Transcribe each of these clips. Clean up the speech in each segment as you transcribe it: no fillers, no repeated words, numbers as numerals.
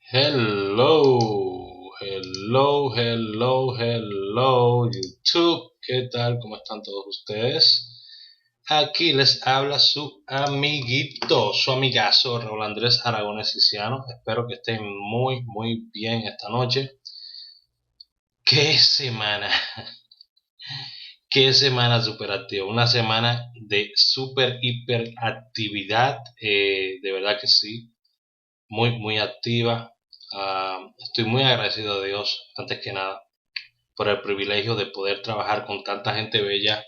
Hello YouTube, ¿qué tal? ¿Cómo están todos ustedes? Aquí les habla su amiguito, su amigazo Raúl Andrés Aragones Ciciano. Espero que estén muy bien esta noche. ¡Qué semana! ¡Qué semana super activa! Una semana de super hiper actividad, de verdad que sí, muy activa. Estoy muy agradecido a Dios, antes que nada, por el privilegio de poder trabajar con tanta gente bella,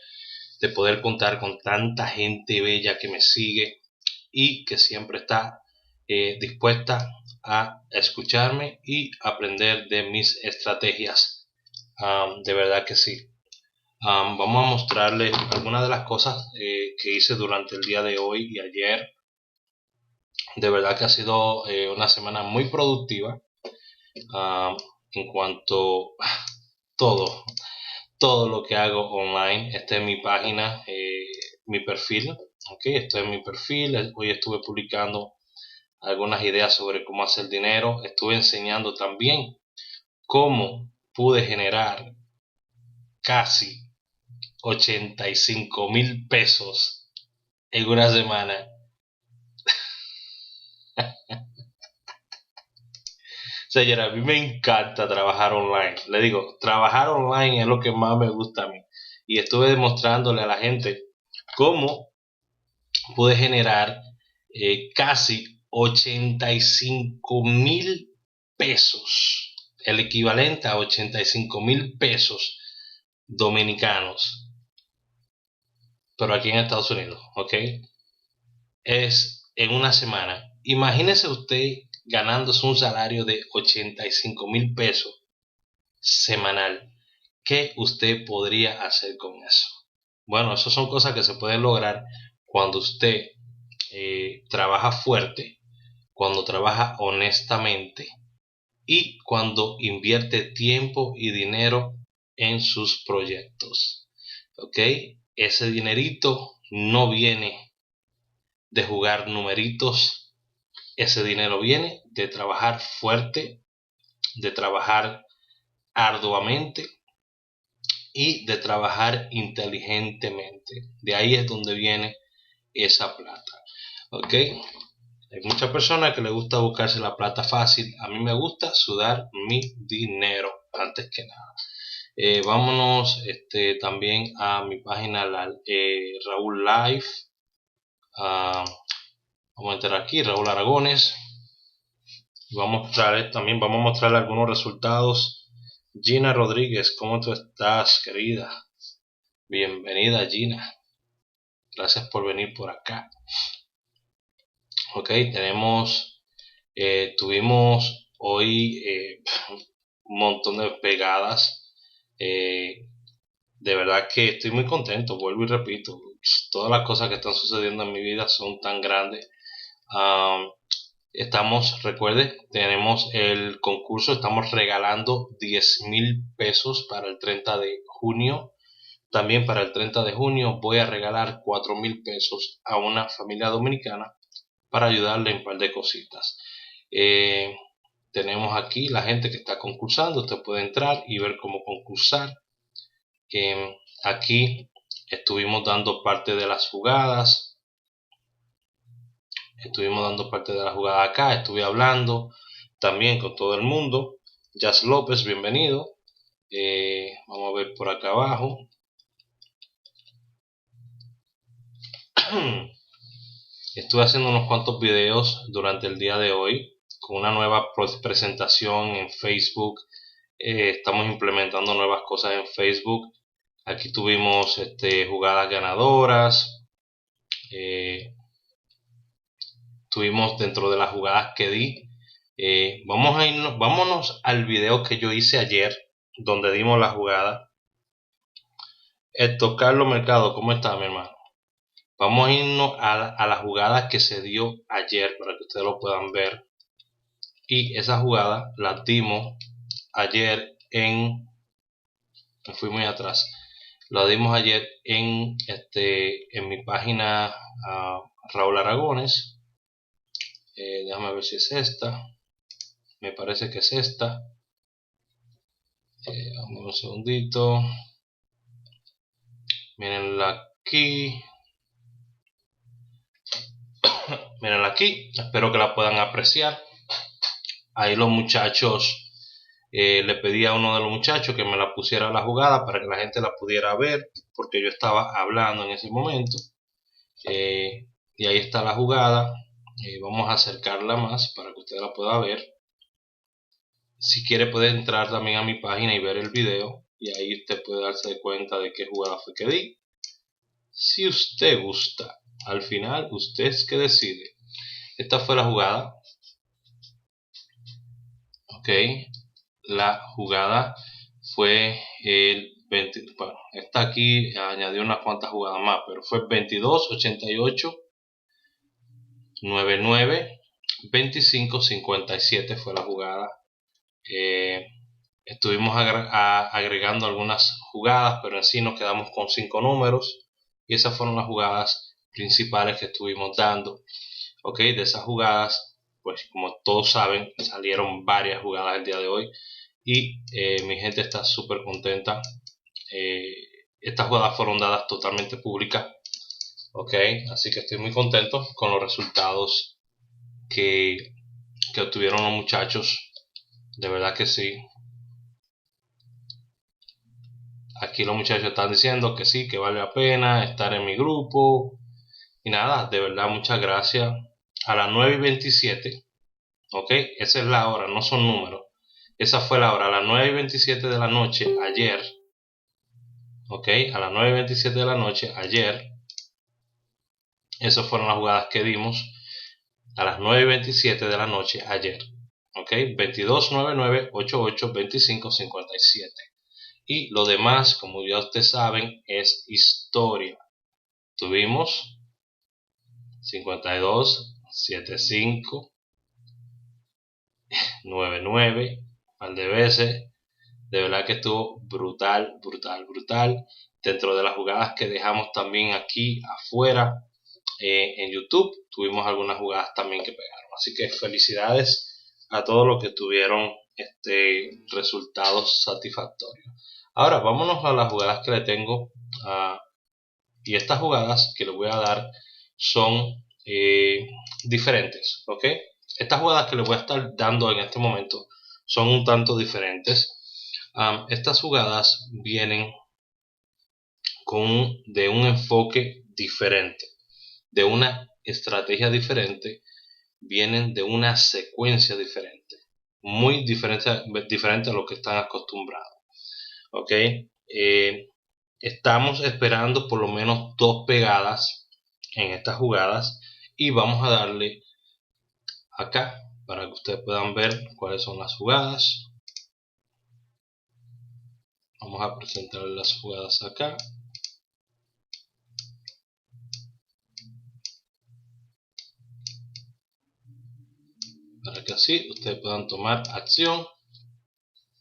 de poder contar con tanta gente bella que me sigue y que siempre está dispuesta a escucharme y aprender de mis estrategias. De verdad que sí. Vamos a mostrarles algunas de las cosas que hice durante el día de hoy y ayer. De verdad que ha sido una semana muy productiva en cuanto a todo, todo lo que hago online. Esta es mi página, mi perfil. Okay, esto es mi perfil. Hoy estuve publicando algunas ideas sobre cómo hacer dinero. Estuve enseñando también cómo pude generar casi 85,000 pesos en una semana. Señora, a mí me encanta trabajar online. Le digo, trabajar online es lo que más me gusta a mí. Y estuve demostrándole a la gente cómo pude generar casi 85,000 pesos, el equivalente a 85,000 pesos dominicanos, pero aquí en Estados Unidos, ¿ok? Es en una semana. Imagínese usted ganándose un salario de 85,000 pesos semanal. ¿Qué usted podría hacer con eso? Bueno, eso son cosas que se pueden lograr cuando usted trabaja fuerte, cuando trabaja honestamente y cuando invierte tiempo y dinero en sus proyectos. ¿Ok? Ese dinerito no viene de jugar numeritos, ese dinero viene de trabajar fuerte, de trabajar arduamente y de trabajar inteligentemente. De ahí es donde viene esa plata. ¿Ok? Hay muchas personas que les gusta buscarse la plata fácil. A mí me gusta sudar mi dinero antes que nada. Vámonos también a mi página Raúl Live. Vamos a entrar aquí, Raúl Aragones. Vamos a mostrar algunos resultados. Gina Rodríguez, ¿cómo tú estás, querida? Bienvenida, Gina. Gracias por venir por acá. Ok, tuvimos hoy un montón de pegadas. De verdad que estoy muy contento, vuelvo y repito. Todas las cosas que están sucediendo en mi vida son tan grandes. Recuerde, tenemos el concurso, estamos regalando 10,000 pesos para el 30 de junio. También para el 30 de junio voy a regalar 4,000 pesos a una familia dominicana para ayudarle en un par de cositas. Tenemos aquí la gente que está concursando. Usted puede entrar y ver cómo concursar. Aquí estuvimos dando parte de las jugadas. Acá. Estuve hablando también con todo el mundo. Jazz López, bienvenido. Vamos a ver por acá abajo. Estuve haciendo unos cuantos videos durante el día de hoy con una nueva presentación en Facebook. Estamos implementando nuevas cosas en Facebook. Aquí tuvimos jugadas ganadoras. Tuvimos dentro de las jugadas que di. Vámonos al video que yo hice ayer, donde dimos la jugada. Carlos Mercado, ¿cómo está, mi hermano? Vamos a irnos a la jugada que se dio ayer para que ustedes lo puedan ver. Y esa jugada la dimos ayer me fui muy atrás. La dimos ayer en mi página Raúl Aragones. Déjame ver si es esta. me parece que es esta. Vamos un segundito. Mírenla aquí. Mírenla aquí. Espero que la puedan apreciar. Ahí los muchachos, le pedí a uno de los muchachos que me la pusiera a la jugada para que la gente la pudiera ver, porque yo estaba hablando en ese momento. Y ahí está la jugada. Vamos a acercarla más para que usted la pueda ver. Si quiere puede entrar también a mi página y ver el video, y ahí usted puede darse cuenta de qué jugada fue que di. Si usted gusta, al final usted es que decide. Esta fue la jugada. Ok, la jugada fue el 20, bueno, esta aquí añadió unas cuantas jugadas más, pero fue 22, 88, 99, 25, 57 fue la jugada. Estuvimos agregando algunas jugadas, pero en sí nos quedamos con 5 números, y esas fueron las jugadas principales que estuvimos dando. Ok, de esas jugadas, pues como todos saben, salieron varias jugadas el día de hoy, y mi gente está súper contenta. Estas jugadas fueron dadas totalmente públicas. Ok, así que estoy muy contento con los resultados que obtuvieron los muchachos. De verdad que sí. Aquí los muchachos están diciendo que sí, que vale la pena estar en mi grupo. Y nada, de verdad, muchas gracias. A las 9:27, ok, esa es la hora, no son números. Esa fue la hora, a las 9:27 de la noche, ayer. Ok, a las 9:27 de la noche, ayer. Esas fueron las jugadas que dimos a las 9:27 de la noche, ayer. Ok, 22, 99, 88, 25, 57. Y lo demás, como ya ustedes saben, es historia. Tuvimos 52, 75, 99, un par de veces. De verdad que estuvo brutal, brutal, brutal. Dentro de las jugadas que dejamos también aquí afuera en YouTube, tuvimos algunas jugadas también que pegaron. Así que felicidades a todos los que tuvieron resultados satisfactorios. Ahora vámonos a las jugadas que le tengo. Y estas jugadas que les voy a dar son diferentes, ¿ok? Estas jugadas que les voy a estar dando en este momento son un tanto diferentes. Estas jugadas vienen de un enfoque diferente, de una estrategia diferente, vienen de una secuencia diferente, muy diferente a lo que están acostumbrados, ¿ok? Estamos esperando por lo menos 2 pegadas en estas jugadas, y vamos a darle acá para que ustedes puedan ver cuáles son las jugadas. Vamos a presentar las jugadas acá. Para que así ustedes puedan tomar acción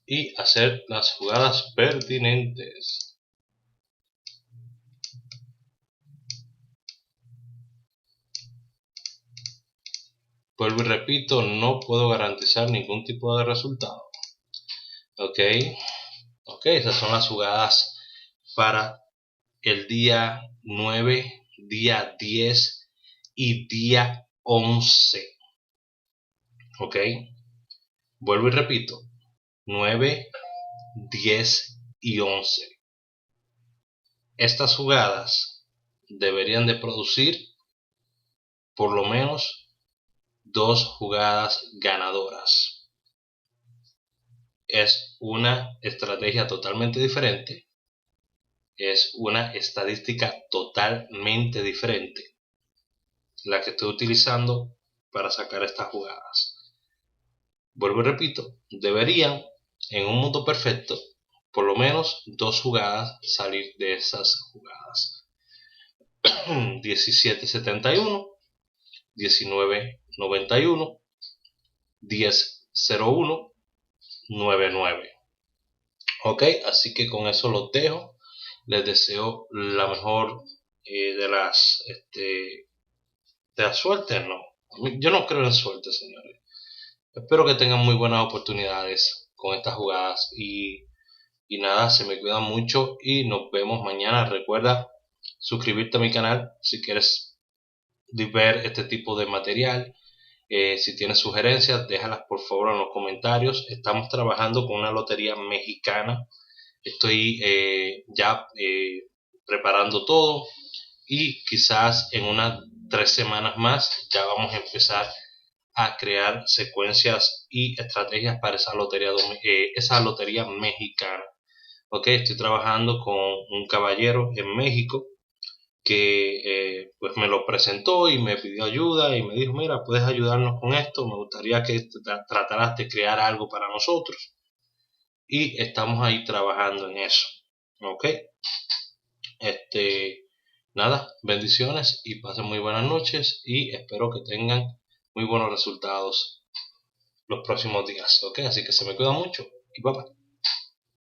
y hacer las jugadas pertinentes. Vuelvo y repito, no puedo garantizar ningún tipo de resultado. Ok, esas son las jugadas para el día 9, día 10 y día 11. Ok, vuelvo y repito, 9, 10 y 11. Estas jugadas deberían de producir por lo menos 2 jugadas ganadoras. Es una estrategia totalmente diferente. Es una estadística totalmente diferente la que estoy utilizando para sacar estas jugadas. Vuelvo y repito, deberían, en un mundo perfecto, por lo menos 2 jugadas salir de esas jugadas. 17-71, 19-91, 10-01, 9-9. Ok, así que con eso los dejo. Les deseo la mejor de las suertes. No, yo no creo en suerte, señores, Espero que tengan muy buenas oportunidades con estas jugadas y nada, se me cuidan mucho y nos vemos mañana. Recuerda suscribirte a mi canal si quieres ver este tipo de material. Si tienes sugerencias, déjalas por favor en los comentarios. Estamos trabajando con una lotería mexicana. Estoy ya preparando todo y quizás en unas 3 semanas más ya vamos a empezar a crear secuencias y estrategias para esa lotería mexicana. Ok, estoy trabajando con un caballero en México que pues me lo presentó y me pidió ayuda y me dijo, mira, puedes ayudarnos con esto, me gustaría que trataras de crear algo para nosotros y estamos ahí trabajando en eso. Ok, este, nada, bendiciones y pasen muy buenas noches y espero que tengan muy buenos resultados los próximos días. Ok, así que se me cuida mucho y bye bye.